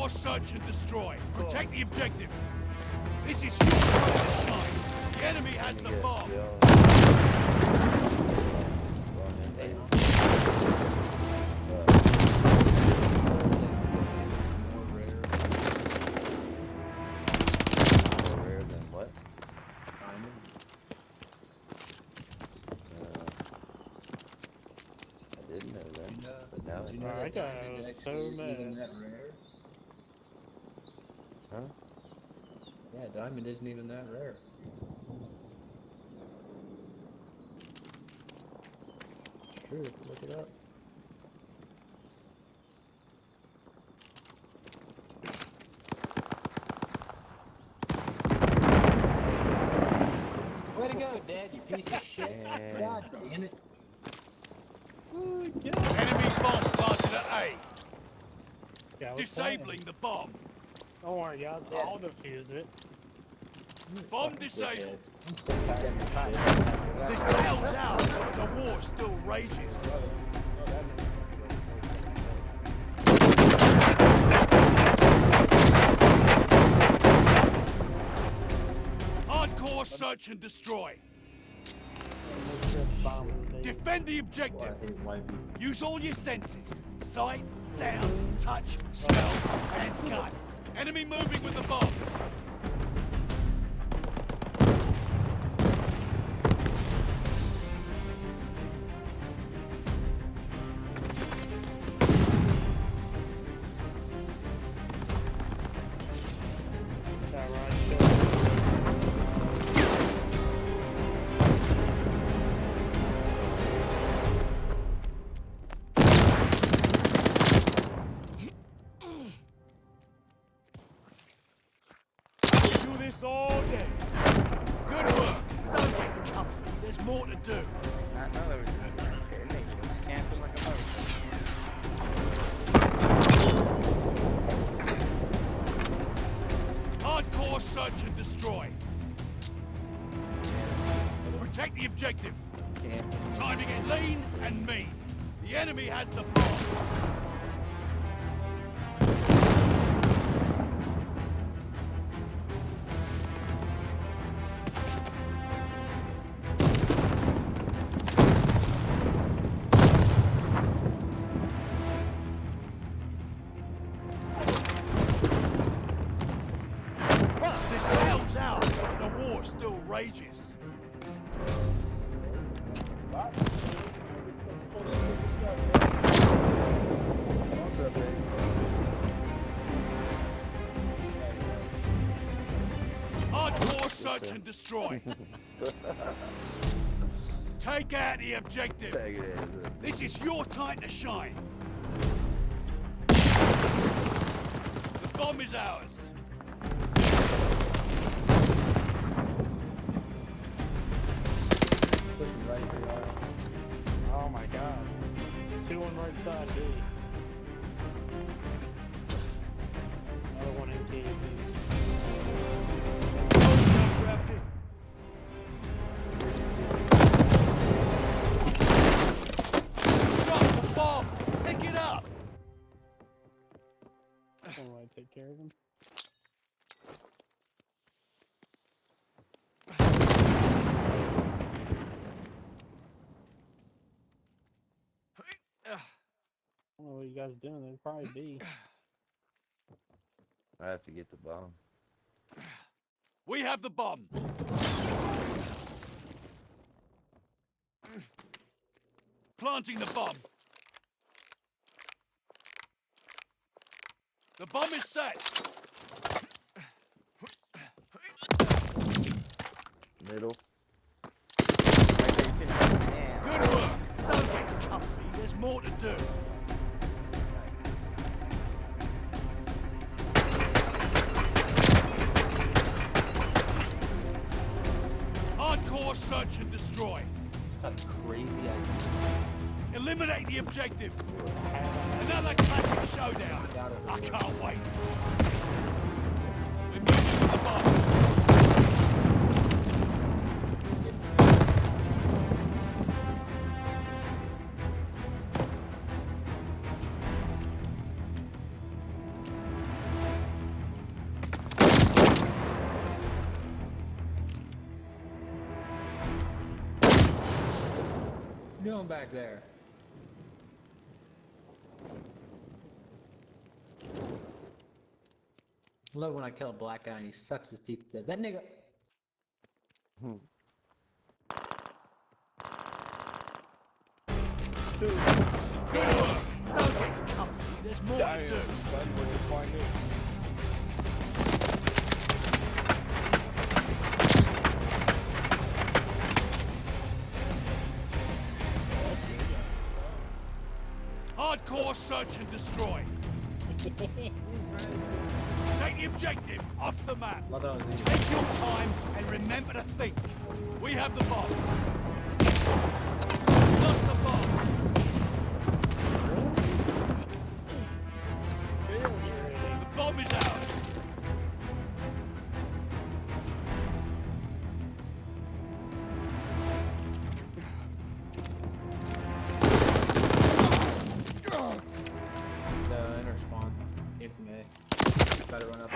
Hardcore search and destroy. Protect the objective. This is your time to shine. The enemy has the bomb. I got so mad. Huh? Yeah, diamond isn't even that rare. It's true, look it up. Way to go, Dad, you piece of shit. God damn it. Oh, Enemy bomb planted at A. yeah, Disabling the bomb. Don't worry, I'll defuse it. Bomb disabled. I'm so tired of your shit. This battle's out. The war still rages. Hardcore search and destroy. Defend the objective. Use all your senses. Sight, sound, touch, smell, and gun. Enemy moving with the bomb. Do this all day. Good work. Don't get comfy. There's more to do. I know there was camping like a mouse. Hardcore search and destroy. Protect the objective. Time to get lean and mean. The enemy has the bomb. This battle's out, but the war still rages. What's up, babe? Hardcore search and destroy. Take out the objective. Take it as This is your time to shine. The bomb is ours. Pushing right for y'all. Oh my god. 2 on right side, B. Another one in KV. Crafty. Drop the bomb. Pick it up. Someone take care of him. I don't know what you guys are doing. They'd probably be. I have to get the bomb. We have the bomb. Planting the bomb. The bomb is set. Middle. Good work. Don't get comfy. There's more to do. Hardcore search and destroy. That's a crazy idea. Eliminate the objective. Another classic showdown. I can't wait. We're moving with the bomb. doing back there? I love when I kill a black guy and he sucks his teeth and says, that nigga. Good work. Don't get comfy. There's more to do. Son, what you find it? Hardcore search and destroy. Take the objective off the map. Love those things. Take your time and remember to think. We have the bomb. Lost the bomb. The bomb is out. The inner spawn came from A. Better run up.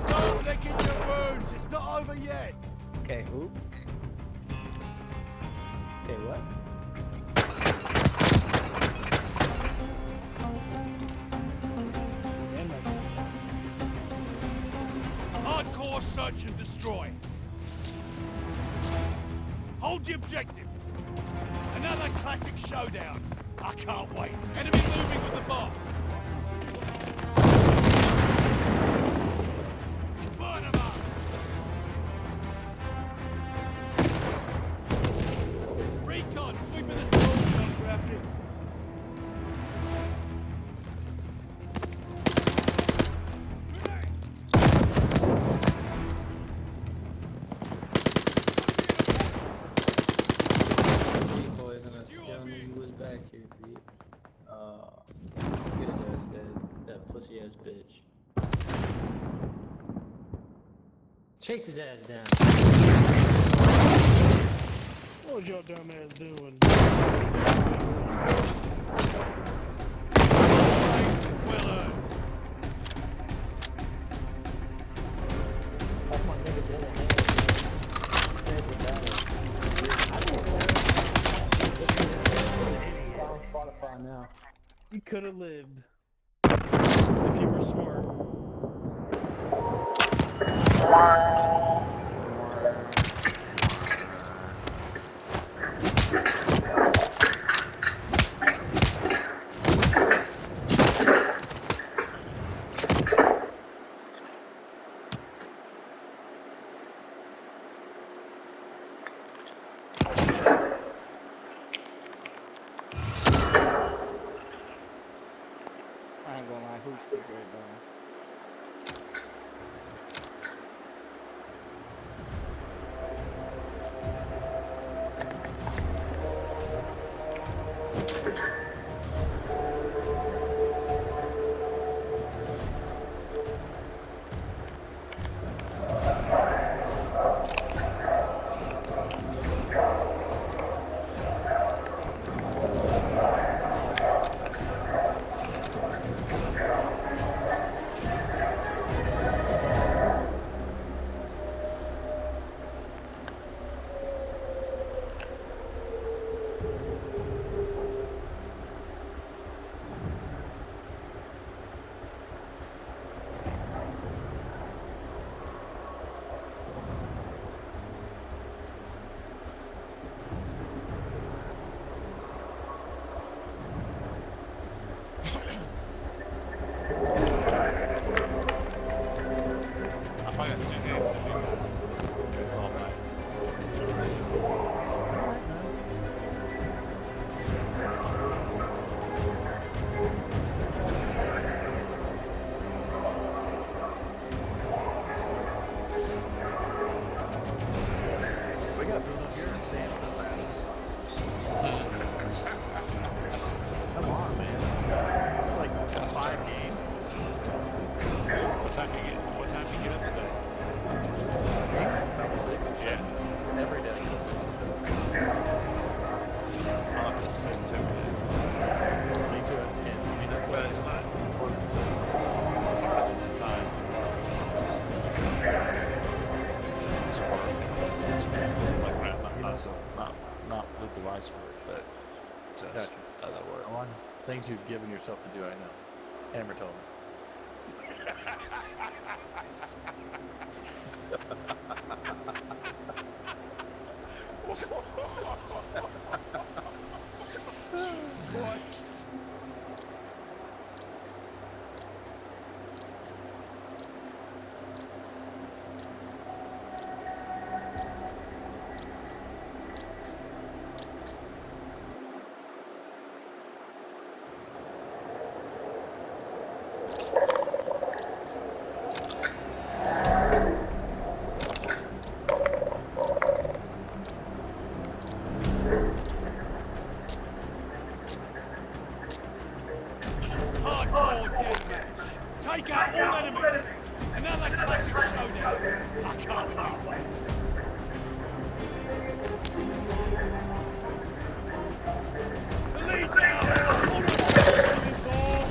Stop licking your wounds. It's not over yet. Okay, who? Okay, what? Hardcore search and destroy. Hold the objective. Another classic showdown. I can't wait. Enemy moving with the bomb. Burn 'em up. Recon, sweeping the storm, Crafty. Boys and us telling me he was back here, Pete. Get his ass dead. That pussy ass bitch. Chase his ass down. What was your dumb ass doing? Well earned. That's my nigga dead. On Spotify now. You could have lived. If you were smart. I ain't gonna lie, hoops is great, though. Things you've given yourself to do, I know. Hammer told me. What? Hardcore deathmatch. Take out all enemies. Another classic showdown. I can't wait. The lead's out. Hold on. This all.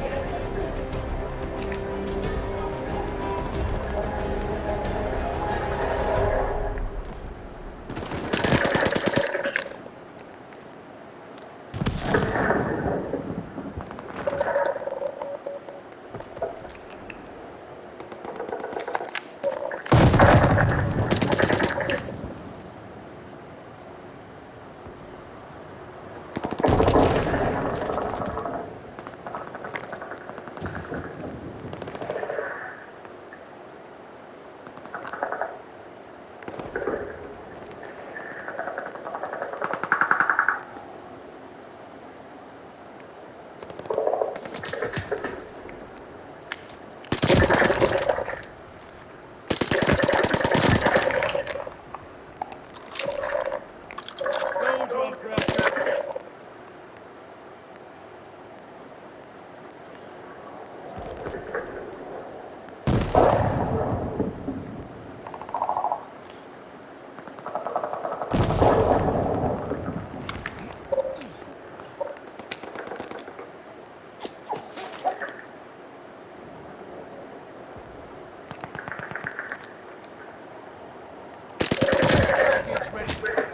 Package ready.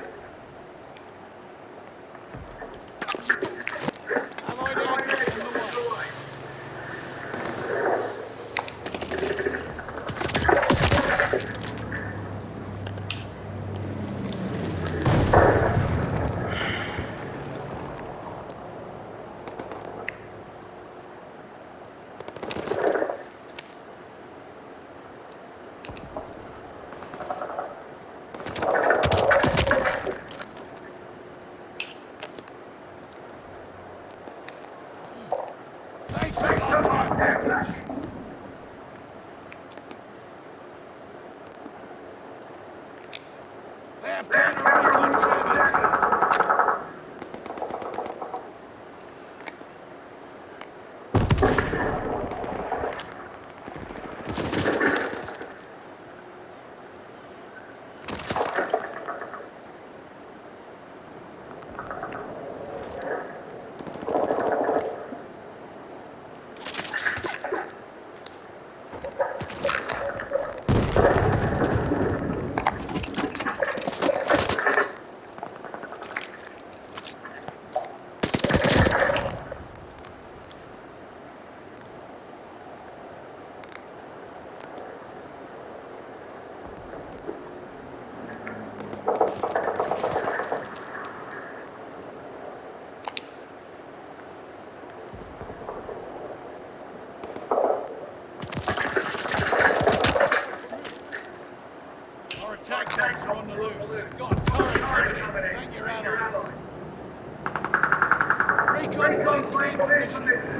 Allied aircraft on the way. They pick up our package. They have counter-recon jammers. Our attack dogs are on the loose. Got a turret coming in. Thank your allies. Recon plane cleared for mission.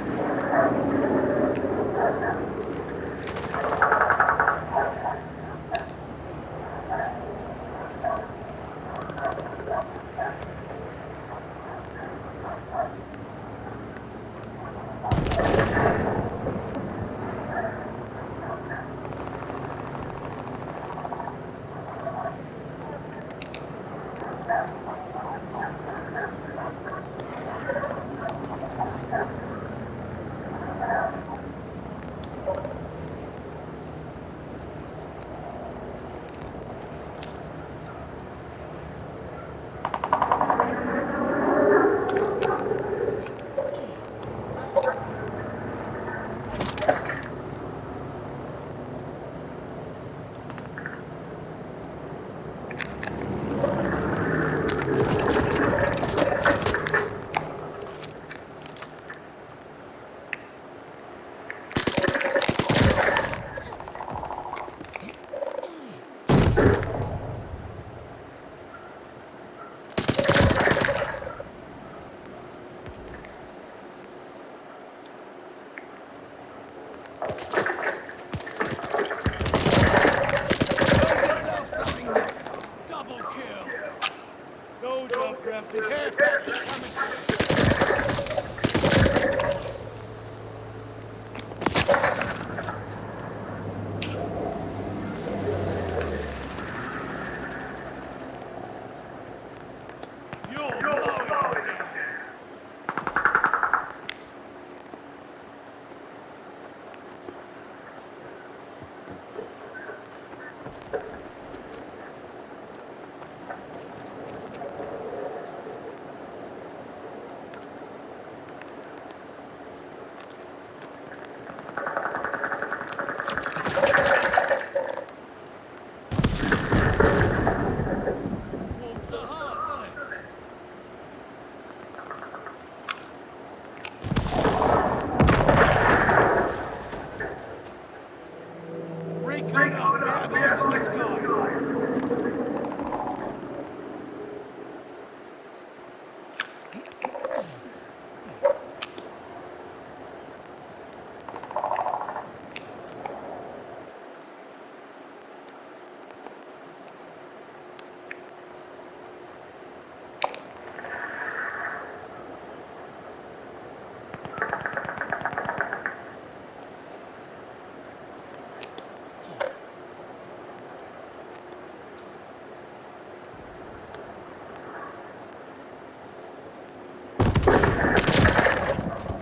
Stay coming up. We have eyes in the sky.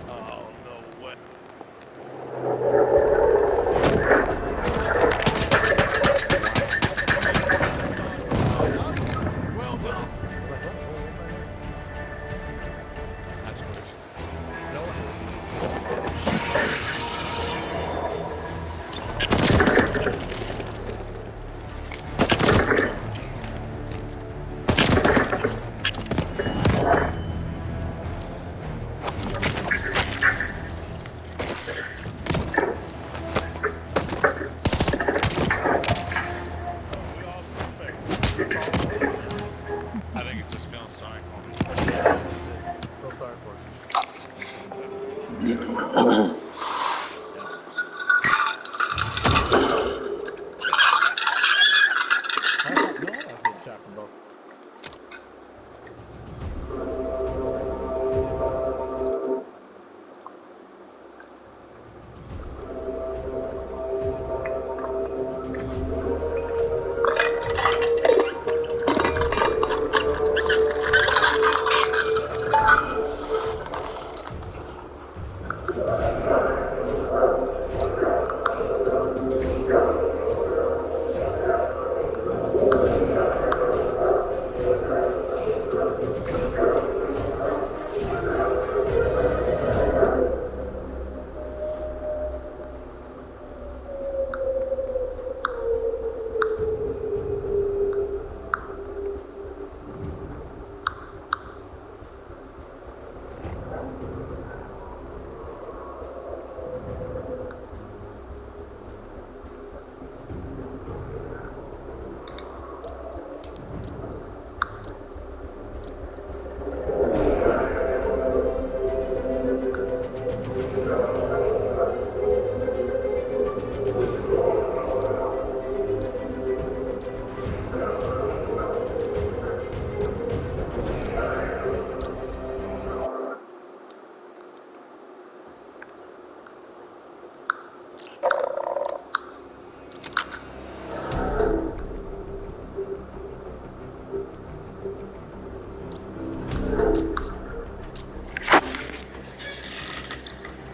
Oh, no way. Well done. That's good. No one. I think it's just feeling sorry for me. Feel sorry for us. I thought no one else getting shot from both.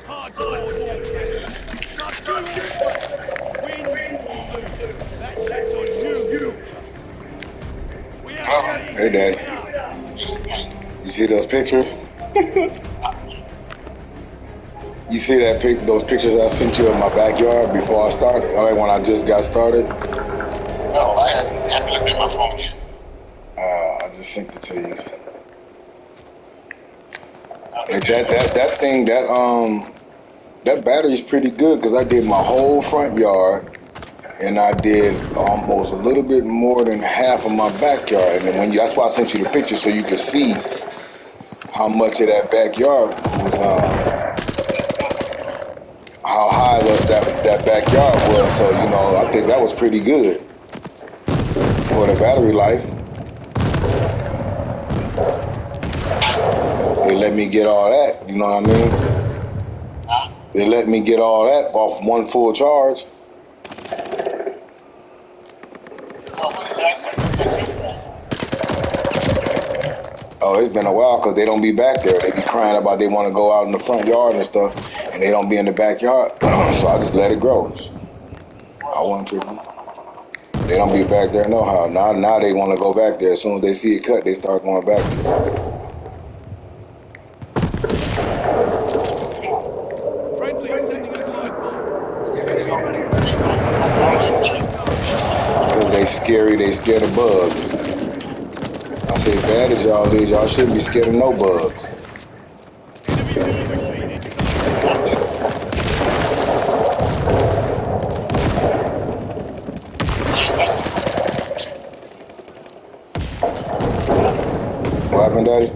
Hard forward, Yankee. Subdue all threats. Win or lose. That shit's on you, soldier. We have Hey, Daddy. You see those pictures? You see those pictures I sent you of my backyard before I started, like when I just got started? No, I haven't looked at my phone yet. I just sent it to you. Hey, that thing, that battery's pretty good because I did my whole front yard and I did almost a little bit more than half of my backyard. And then that's why I sent you the picture so you could see how much of that backyard was, how high that backyard was. So, you know, I think that was pretty good for the battery life. They let me get all that, you know what I mean? They let me get all that off one full charge. Oh, it's been a while because they don't be back there. They be crying about they want to go out in the front yard and stuff, and they don't be in the backyard. So I just let it grow. I want to. They don't be back there no how. Now they want to go back there. As soon as they see it cut, they start going back there. Friendly sending a glide bomb. Enemy running. Because they scary, they scared of bugs. I say, bad as y'all is, y'all shouldn't be scared of no bugs. Enemy killing machine inside. Daddy?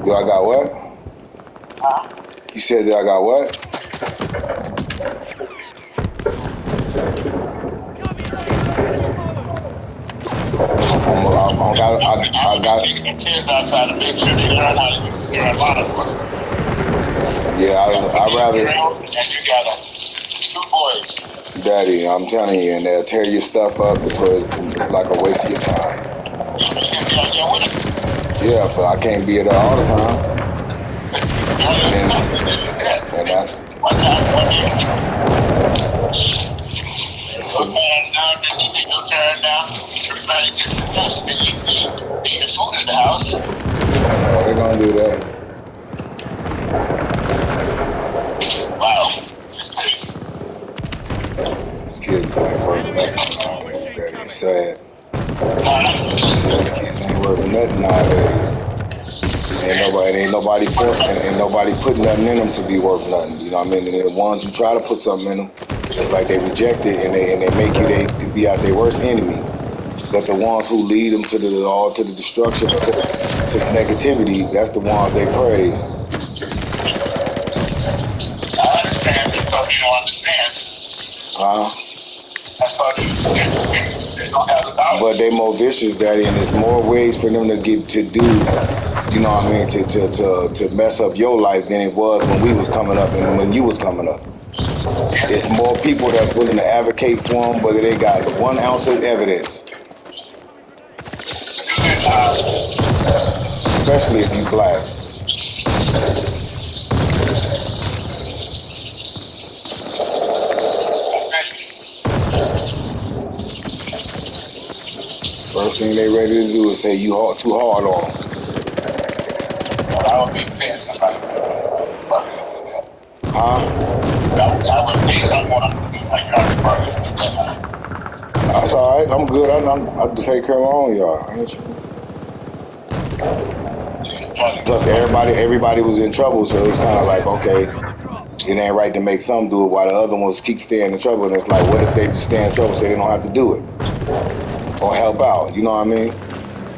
Do I got what? You said that I got what? I got. Kids outside to make sure they learn how to use their monitor. Yeah, I'd rather. And you got two boys. Daddy, I'm telling you, and they'll tear your stuff up because it's like a waste of your time. You can be out there with it. Yeah, but I can't be there all the time. And that. One time, one year. That's So man, now that you get your turn now, everybody gets the dust and you eat your food in the house. Yeah, they're gonna do that. Wow. It's crazy. These kids ain't worth nothing nowadays, Daddy. It's sad. The kids ain't worth nothing nowadays. Ain't nobody forcing, ain't nobody putting nothing in them to be worth nothing. You know what I mean? And the ones who try to put something in them, it's like they reject it and they make you they be out their worst enemy. But the ones who lead them to the destruction, to the negativity, that's the ones they praise. I understand because you don't understand. That's why they don't have the knowledge. But they more vicious, Daddy, and there's more ways for them to get to do. You know what I mean? To mess up your life than it was when we was coming up and when you was coming up. It's more people that's willing to advocate for them, whether they got 1 ounce of evidence. Especially if you black. First thing they ready to do is say you too hard on them. I would be paying somebody to do that. Huh? I would pay someone to do my yard party to do that. That's all right. I'm good. I take care of my own yard. Ain't you? Plus, everybody was in trouble, so it's kind of like, okay, it ain't right to make some do it while the other ones keep staying in trouble. And it's like, what if they just stay in trouble so they don't have to do it or help out? You know what I mean?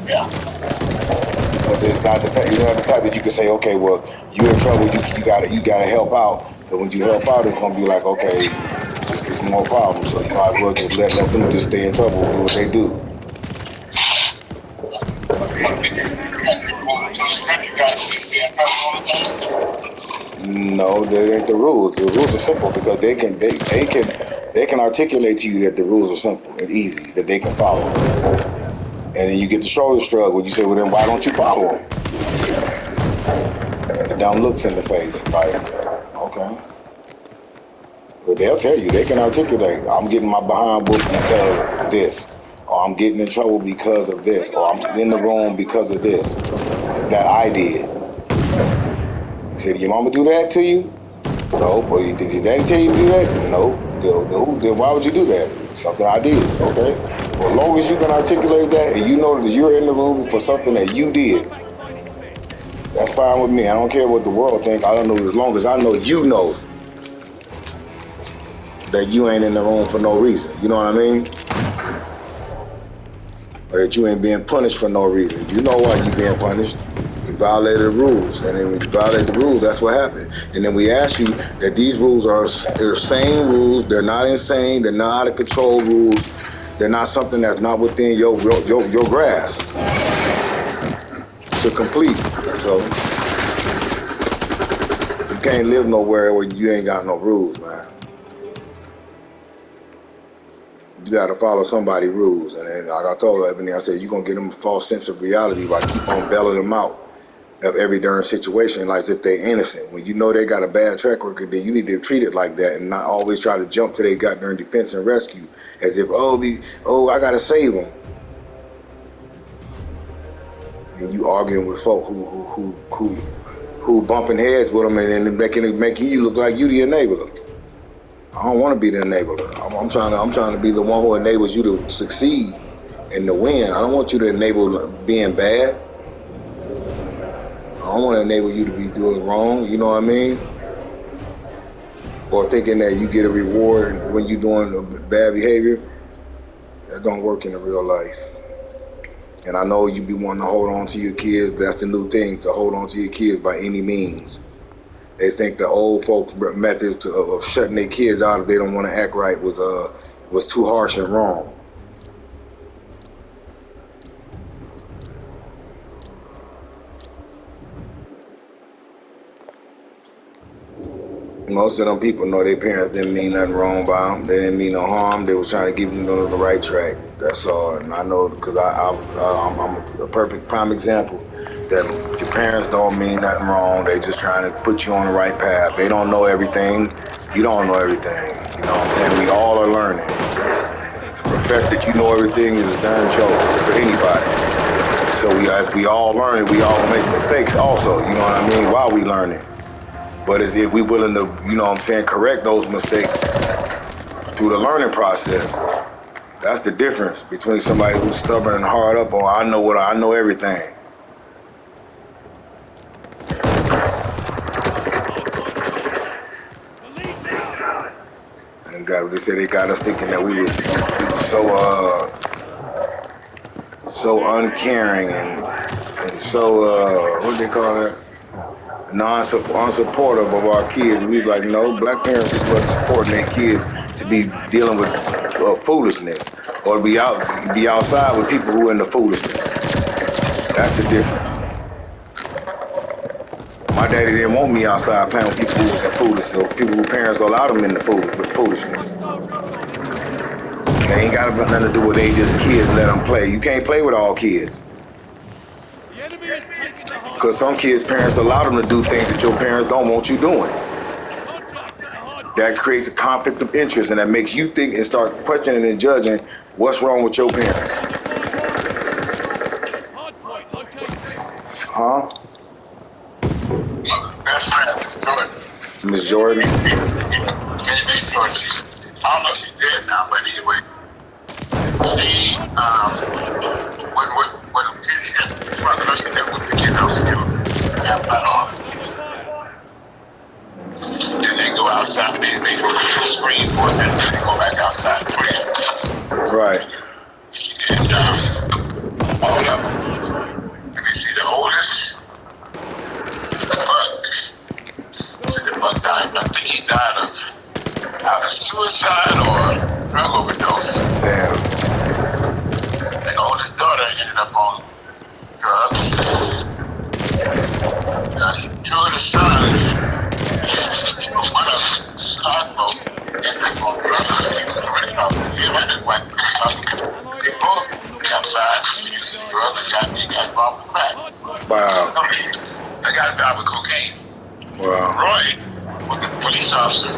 Yeah. But it's not the type, you're not the type that you can say, okay, well, you're in trouble, you gotta help out. Because when you help out, it's gonna be like, okay, it's more problems. So you might as well just let them just stay in trouble and do what they do. No, that ain't the rules. The rules are simple because they can articulate to you that the rules are simple and easy, that they can follow. And then you get the shoulder shrug when you say, well, then why don't you follow them? And the dumb looks in the face, like, okay. But they'll tell you, they can articulate, I'm getting my behind whooped because of this, or I'm getting in trouble because of this, or I'm in the room because of this, that I did. He said, did your mama do that to you? No. Did your daddy tell you to do that? No. Then why would you do that? It's something I did, okay? Well, as long as you can articulate that and you know that you're in the room for something that you did, that's fine with me. I don't care what the world thinks. I don't know, as long as I know you know that you ain't in the room for no reason. You know what I mean? Or that you ain't being punished for no reason. You know why you being punished. You violated the rules. And then when you violate the rules, that's what happened. And then we ask you that these rules they're sane rules. They're not insane. They're not out of control rules. They're not something that's not within your grasp to complete. So you can't live nowhere where you ain't got no rules, man. You gotta follow somebody's rules. And then like I told Ebony, I said, you're gonna get them a false sense of reality by keep on bailing them out of every darn situation like as if they're innocent. When you know they got a bad track record, then you need to treat it like that and not always try to jump to their goddamn defense and rescue as if, I gotta save them. And you arguing with folk who bumping heads with them and then making you look like you the enabler. I don't want to be the enabler. I'm trying to be the one who enables you to succeed and to win. I don't want you to enable being bad. I don't want to enable you to be doing wrong. You know what I mean? Or thinking that you get a reward when you're doing bad behavior. That don't work in the real life. And I know you be wanting to hold on to your kids. That's the new thing, to hold on to your kids by any means. They think the old folks' methods of shutting their kids out if they don't want to act right was too harsh and wrong. Most of them people know their parents didn't mean nothing wrong by them. They didn't mean no harm. They was trying to keep them on the right track. That's all. And I know because I'm a perfect prime example that your parents don't mean nothing wrong. They just trying to put you on the right path. They don't know everything. You don't know everything. You know what I'm saying? We all are learning. To profess that you know everything is a darn joke for anybody. So as we all learn it, we all make mistakes also. You know what I mean? While we learn it. But as if we willing to, you know what I'm saying, correct those mistakes through the learning process. That's the difference between somebody who's stubborn and hard up or I know everything. And they said they got us thinking that we was so uncaring and so what do they call that? Unsupportive of our kids. We was like, no, black parents is what supporting their kids to be dealing with foolishness or be outside with people who are into foolishness. That's the difference. My daddy didn't want me outside playing with people who was in foolishness, so people whose parents allowed them into foolishness. They ain't got nothing to do with they just kids, let them play. You can't play with all kids. The enemy is taking the hard Because some kids' parents allow them to do things that your parents don't want you doing. contact to the hard That creates a conflict of interest, and that makes you think and start questioning and judging what's wrong with your parents. point located. Huh? Best friends, Jordan. Miss Jordan? Hey, Jordan, I don't know if she's dead now, but anyway, she, when kids get front of us, they would begin those skills, have that on. Then they go outside, they scream for it, and then they go back outside and play. Right. And all of them. And you see the oldest, the buck died. I think he died of either suicide or drug overdose. Damn. The oldest daughter ended up on drugs. Two of the sons, one of them, Cosmo, ended up on drugs. He was already off the field and his wife. They both outside using drugs and got involved with crack. Wow. I got involved with cocaine. Wow. Roy was the police officer.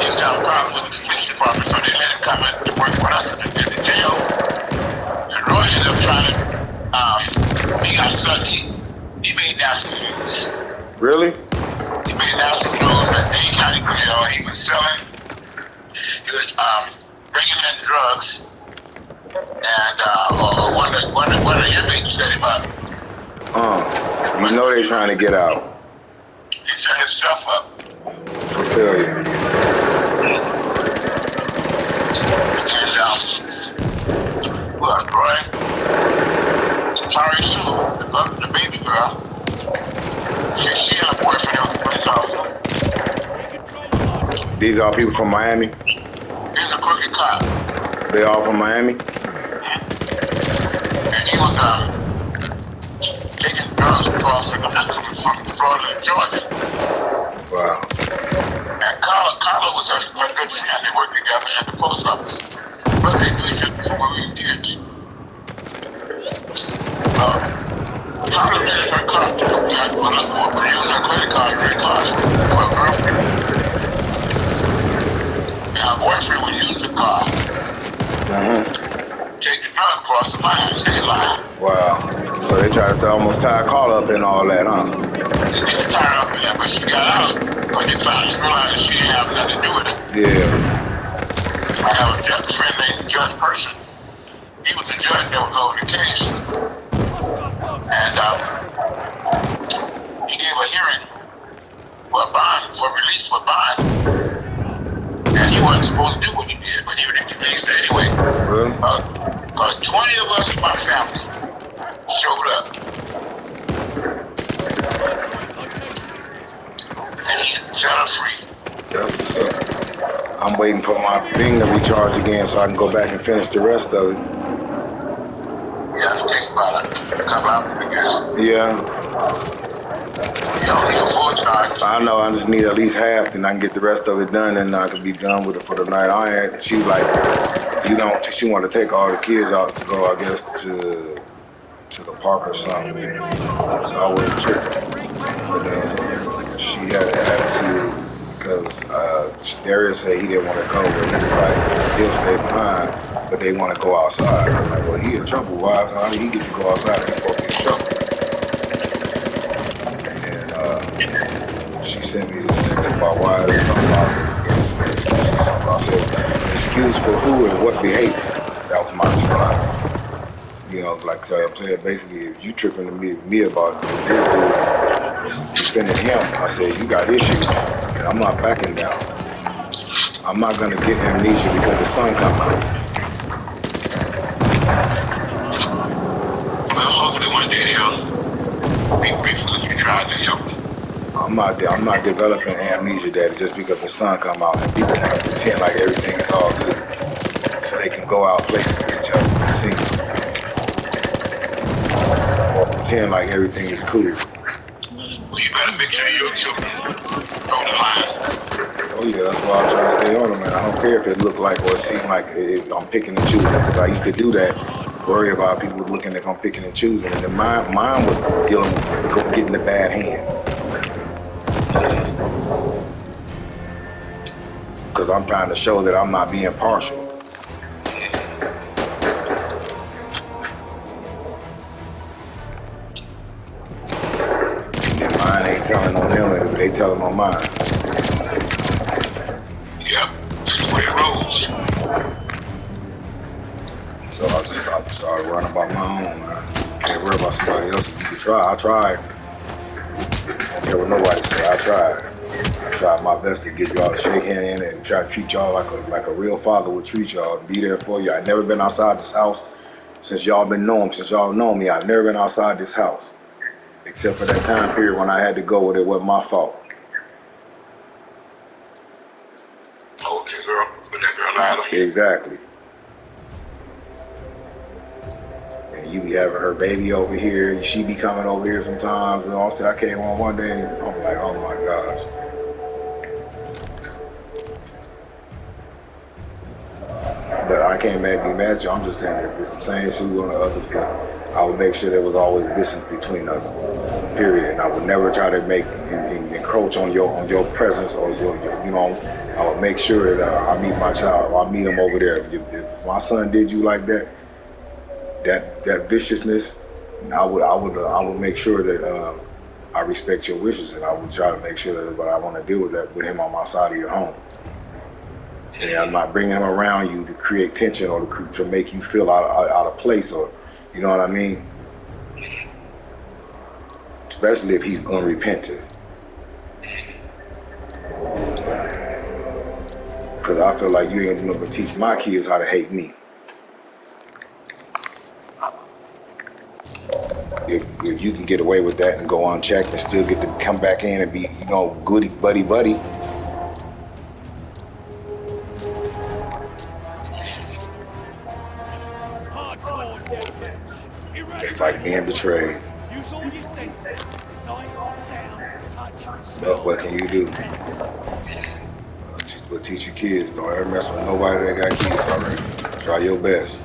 He's got a problem with the police department, so they let him come in to work with us in the jail. And Roy ended up trying to, he got something. He made national news. Really? He made national news at Dane County Jail. He was selling, he was bringing in drugs. And one of the inmates set him up. You know they trying to get out. He set himself up. For failure. And Roy, Tari Sue, the baby girl, she had a boyfriend who was a police officer. These are people from Miami? He's a crooked cop. They all from Miami? And he was taking drugs across from Florida to Georgia. Wow. And Carla was a good friend. They worked together at the post office. But they knew each other before we were kids. Carla rented her car to use her credit cards for her girlfriend. And her boyfriend would use the car. Take the drugs across the line, state line. Wow. So they tried to almost tie Carla up in all that, huh? They didn't tie her up in that, but she got out. But they finally realized that she didn't have nothing to do with it. Yeah. I have a friend named Judge Person. He was the judge that was over the case. And he gave a hearing for release for bond. And he wasn't supposed to do what he did. but you released it anyway. Really? Because 20 of us in my family showed up. And he set her free. That's what's up. I'm waiting for my thing to recharge again so I can go back and finish the rest of it. Yeah, it takes about a couple hours, I guess. Yeah, You only a full charge. I know. I just need at least half, then I can get the rest of it done, and I can be done with it for the night. She like, she wanted to take all the kids out to go, I guess, to the park or something. So I wasn't tripping. But she had an attitude because Darius said he didn't want to go, but he was like, he'll stay behind, but they want to go outside. I'm like, well, he in trouble. Why? How did he get to go outside and he's supposed to be in trouble? And then she sent me this text about why there's something about excuses. I said, excuse for who and what behavior? That was my response. You know, like so I'm saying, basically, if you tripping to me about this dude defending him, I said, you got issues, and I'm not backing down. I'm not gonna give amnesia because the sun come out. Well, hopefully one day they'll be grateful that you tried to help them. I'm not developing amnesia daddy just because the sun come out and people want to pretend like everything is all good, so they can go out places with each other and sing, or pretend like everything is cool. Well, you better make sure your children on the line. Oh yeah, that's why I'm trying to stay on them, man. I don't care if it look like or it seem like I'm picking and choosing, because I used to do that, worry about people looking if I'm picking and choosing, and then mine was getting the bad hand. Because I'm trying to show that I'm not being partial. And mine ain't telling on them, they telling on mine. Yeah, that's the way it rolls. So I started running by my own, man. Can't worry about somebody else. You can try. I tried. I don't care what nobody say. I tried. I tried my best to get y'all to shake hands and try to treat y'all like a real father would treat y'all. Be there for you. I've never been outside this house since y'all know me. I've never been outside this house. Except for that time period when I had to go and it wasn't my fault. Okay, girl. Put that girl out of here. Exactly. And you be having her baby over here, she be coming over here sometimes, and also I came on one day and I'm like, oh my gosh. But I can't be mad at you. I'm just saying if it's the same shoe on the other foot, I would make sure there was always distance between us, period. And I would never try to encroach on your presence or your I would make sure that I meet my child, or I meet him over there. If my son did you like that viciousness, I would make sure that I respect your wishes, and I would try to make sure that what I want to deal with that with him on my side of your home. And I'm not bringing him around you to create tension or to make you feel out of place, or you know what I mean. Especially if he's unrepentant. Because I feel like you ain't gonna do nothing but teach my kids how to hate me. If you can get away with that and go unchecked and still get to come back in and be, goody buddy. Hardcore deathmatch. It's like being betrayed. Use all your senses. Sight, sound, touch, But smell. what can you do? But teach your kids. Don't ever mess with nobody that got kids already. Try your best.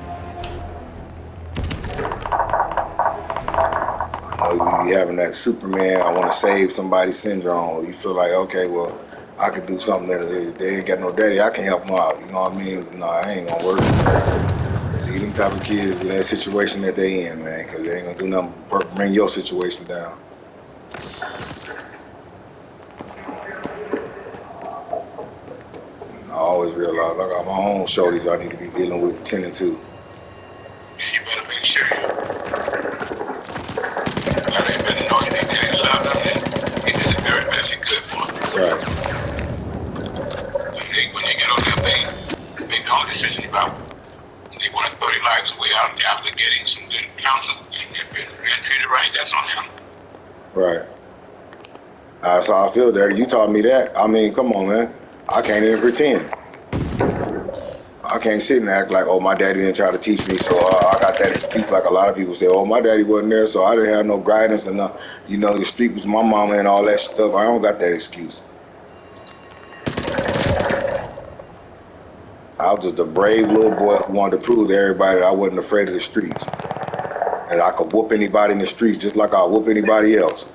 I know you be having that Superman, I want to save somebody syndrome. You feel like, okay, well, I could do something that they ain't got no daddy, I can help them out. You know what I mean? No, I ain't gonna work. Leave them type of kids in that situation that they in, man, because they ain't gonna do nothing but bring your situation down. I always realize I got my own shorties I need to be dealing with, tending to. You better make sure you better know you ain't getting loved up and he did the very best he could for them. Right. When you get on their base, don't decision about they want to throw their lives away after getting some good counsel and being treated right. That's on them. Right. That's how I feel, Daddy. You taught me that. I mean, come on, man. I can't even pretend. I can't sit and act like, oh, my daddy didn't try to teach me, so I got that excuse. Like a lot of people say, oh, my daddy wasn't there, so I didn't have no guidance and you know, the street was my mama and all that stuff. I don't got that excuse. I was just a brave little boy who wanted to prove to everybody that I wasn't afraid of the streets, and I could whoop anybody in the streets just like I whoop anybody else.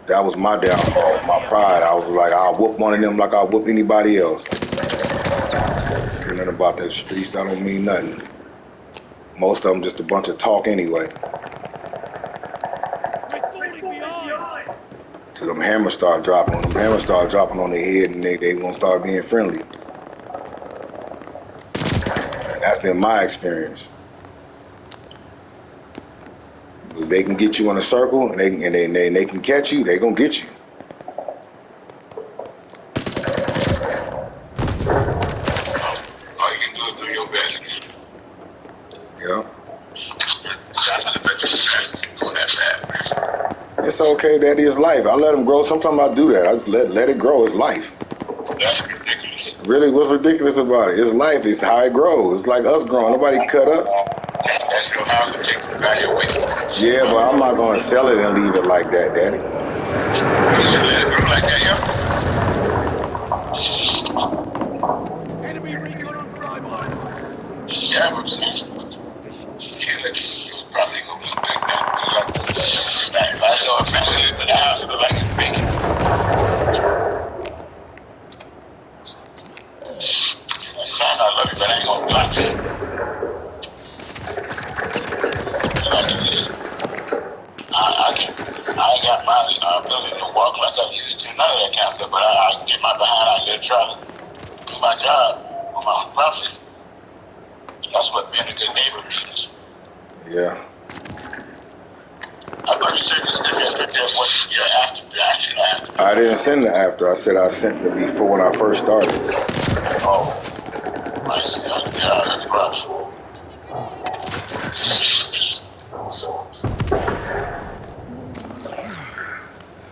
That was my downfall, my pride. I was like, I'll whoop one of them like I'll whoop anybody else. Ain't nothing about the streets, that don't mean nothing. Most of them just a bunch of talk anyway. We're falling behind. Till them hammers start dropping. When them hammers start dropping on their head and they won't start being friendly. And that's been my experience. They can get you in a circle and they can catch you, they gonna get you. All you can do is do your best. Yeah. Go that bad. It's okay, Daddy, it's life. I let them grow. Sometimes I do that. I just let it grow. It's life. That's ridiculous. Really, what's ridiculous about it? It's life. It's how it grows. It's like us growing. Nobody cut us. That's your house to take the value away. Yeah, but I'm not gonna sell it and leave it like that, Daddy. You should let it grow like that, yo. Enemy recon on flyby. Yeah, but see, you probably gonna look like that. If I saw a family in the house, it look like it's bacon. Son, I love you, but I ain't gonna block you. I ain't got my ability to walk like I used to, none of that kind of stuff, but I can get my behind out there trying to do my job on my own property. That's what being a good neighbor means. Yeah. I thought you said this was your after. I didn't send the after. I said I sent the before when I first started. Oh, I see. Yeah, that's rough.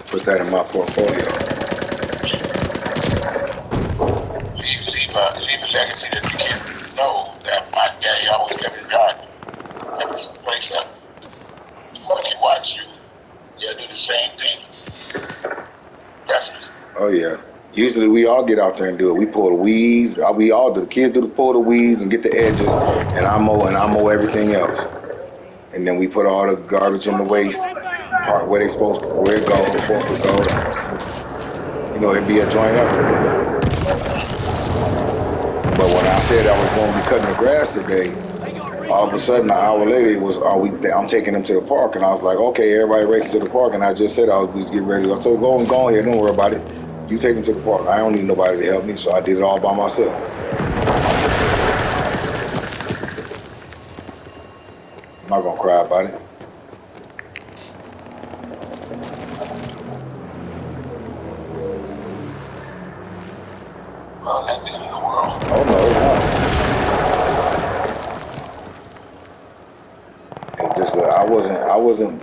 Put that in my portfolio. Leave a legacy that you can know that my daddy always kept his guard. Kept his place up. When he watch you, you'll do the same thing. Definitely. Oh yeah. Usually we all get out there and do it. We pull the weeds. We all do. The kids do the pull the weeds and get the edges, and I mow everything else. And then we put all the garbage in the waste part where it's supposed to go. You know, it'd be a joint effort. But when I said I was going to be cutting the grass today, all of a sudden, an hour later, it was, I'm taking them to the park. And I was like, okay, everybody races to the park. And I just said I was getting ready to go. So go ahead, don't worry about it. You take them to the park. I don't need nobody to help me, so I did it all by myself. I'm not going to cry about it. Well, that's the end of the world. Oh, no, it's not. It's just that I wasn't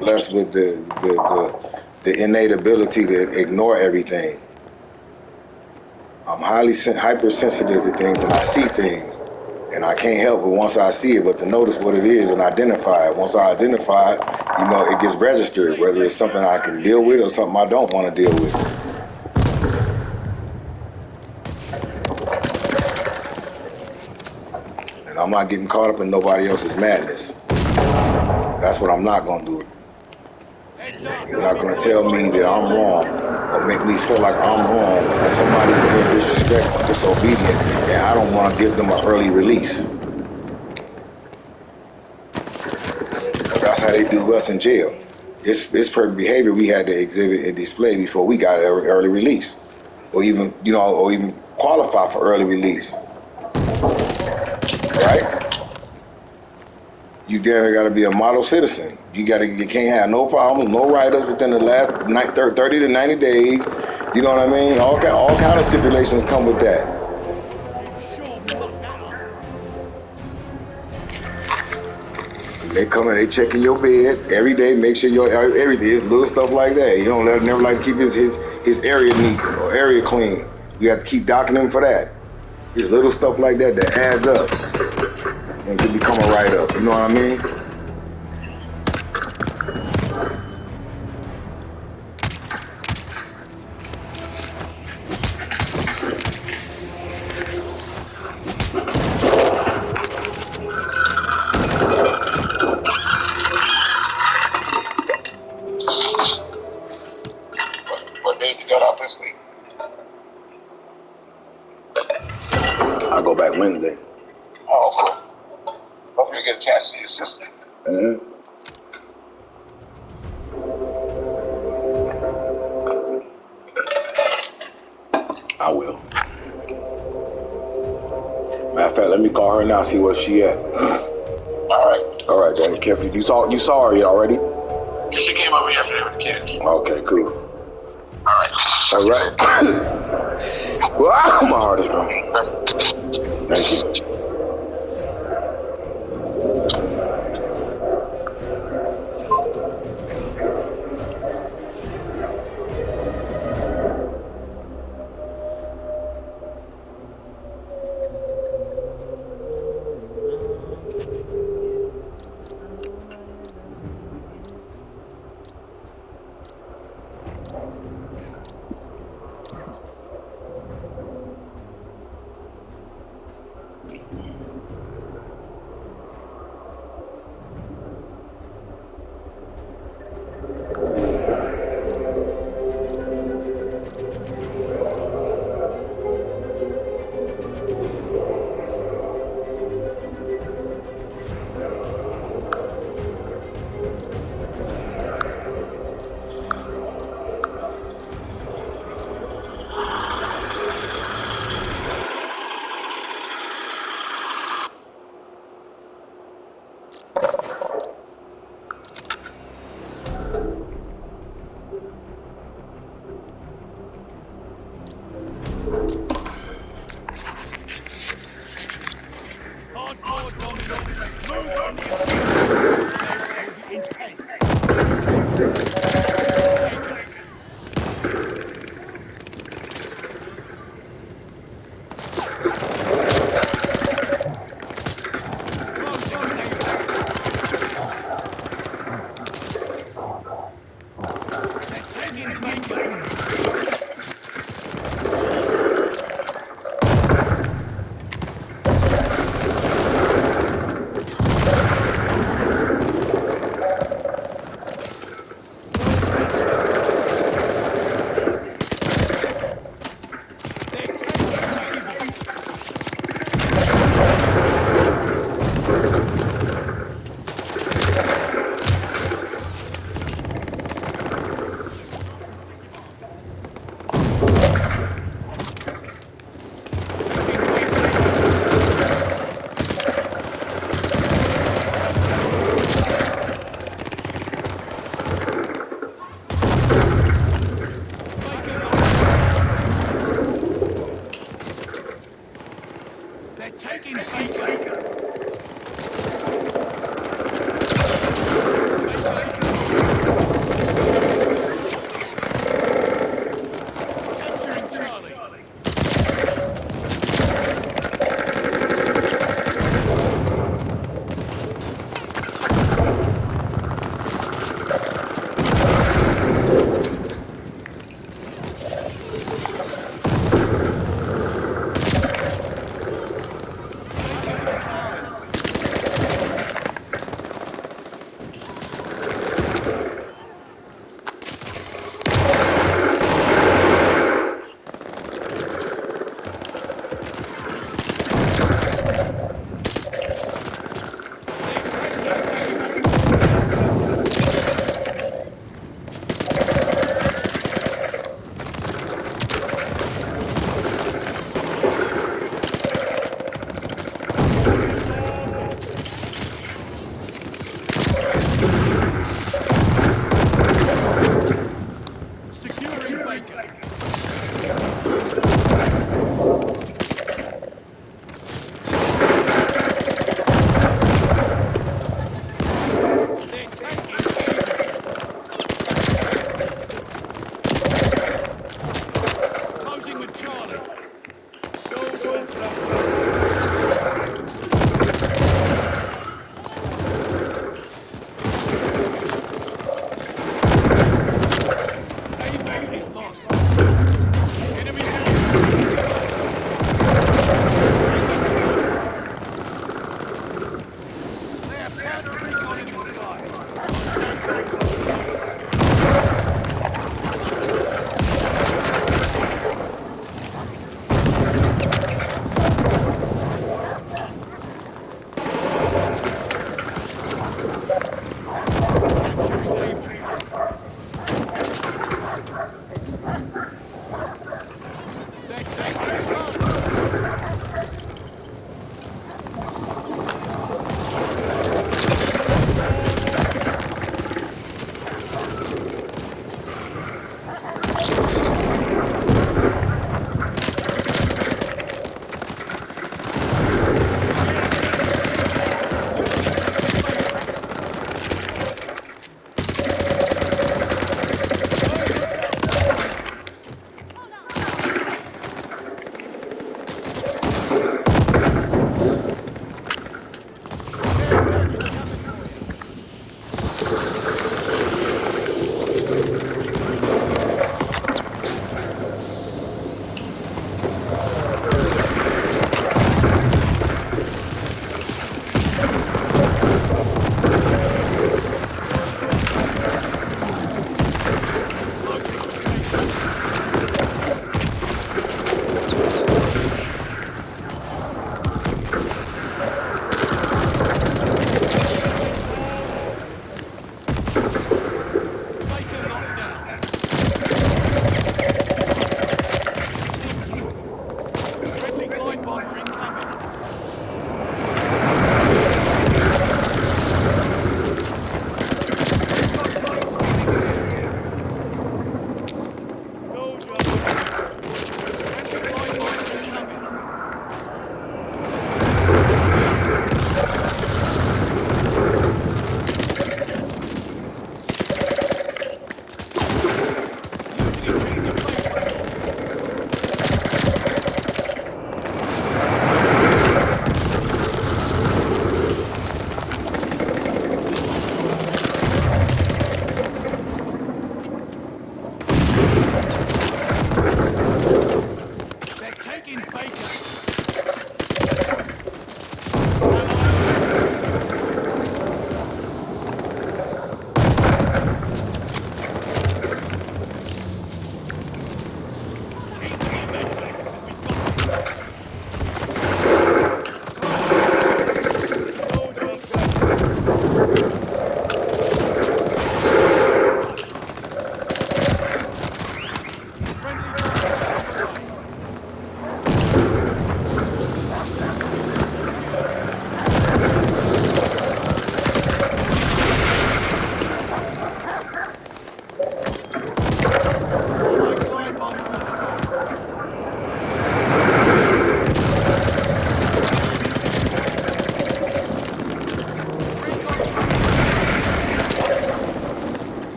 blessed with the innate ability to ignore everything. I'm hypersensitive to things, and I see things, and I can't help it once I see it, but to notice what it is and identify it. Once I identify it, you know, it gets registered, whether it's something I can deal with or something I don't want to deal with. And I'm not getting caught up in nobody else's madness. That's what I'm not going to do. You're not going to tell me that I'm wrong or make me feel like I'm wrong when somebody's being disrespectful, disobedient, and I don't want to give them an early release. That's how they do us in jail. It's perfect behavior we had to exhibit and display before we got an early release, or even qualify for early release. Right? You damn got to be a model citizen. You can't have no problems, no write-ups within the last 30 to 90 days. You know what I mean? All kind of stipulations come with that. They come in, they checking your bed every day, make sure your everything. It's little stuff like that. You don't never like to keep his area neat or area clean. You have to keep docking him for that. It's little stuff like that that adds up and can become a write up. You know what I mean? What day you got off this week? I go back Wednesday. Oh, cool. Hope you get a chance to see your sister. Mm-hmm. I will. Matter of fact, let me call her now, see where she at. All right, Danny. Careful. You saw her already? She came over yesterday with the kids. Okay, cool. All right. Wow, my heart is strong. Thank you.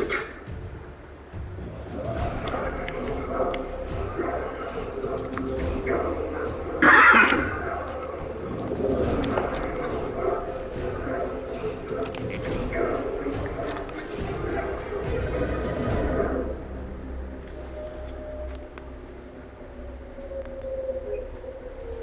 good.